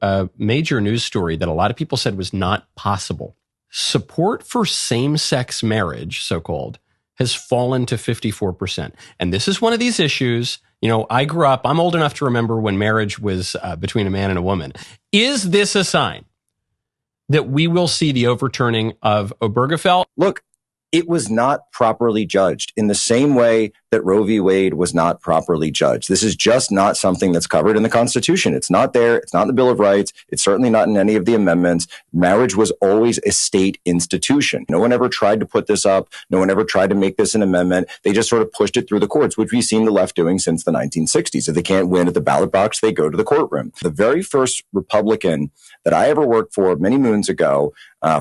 a major news story that a lot of people said was not possible. Support for same-sex marriage, so-called, has fallen to 54%. And this is one of these issues. You know, I'm old enough to remember when marriage was between a man and a woman. Is this a sign that we will see the overturning of Obergefell? Look, it was not properly judged in the same way that Roe v. Wade was not properly judged. This is just not something that's covered in the Constitution. It's not there. It's not in the Bill of Rights. It's certainly not in any of the amendments. Marriage was always a state institution. No one ever tried to put this up. No one ever tried to make this an amendment. They just sort of pushed it through the courts, which we've seen the left doing since the 1960s. If they can't win at the ballot box, they go to the courtroom. The very first Republican that I ever worked for many moons ago,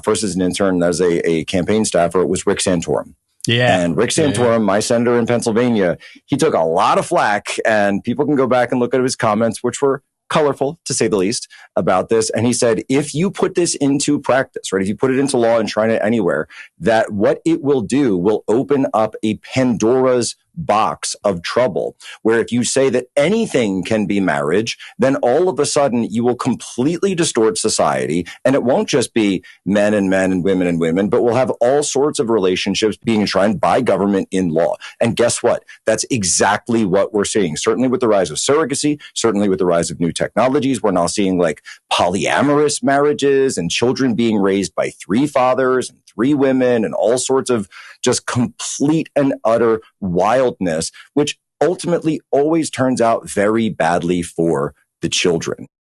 first as an intern, as a campaign staffer, was Rick Santorum. Yeah. And Rick Santorum, my senator in Pennsylvania, he took a lot of flack, and people can go back and look at his comments, which were colorful, to say the least, about this. And he said, if you put this into practice, right, if you put it into law and try it anywhere, that what it will do will open up a Pandora's box of trouble, where if you say that anything can be marriage, then all of a sudden you will completely distort society. And it won't just be men and women, but we'll have all sorts of relationships being enshrined by government in law. And guess what? That's exactly what we're seeing. Certainly with the rise of surrogacy, certainly with the rise of new technologies, we're now seeing like polyamorous marriages and children being raised by 3 fathers and 3 women and all sorts of just complete and utter wildness, which ultimately always turns out very badly for the children.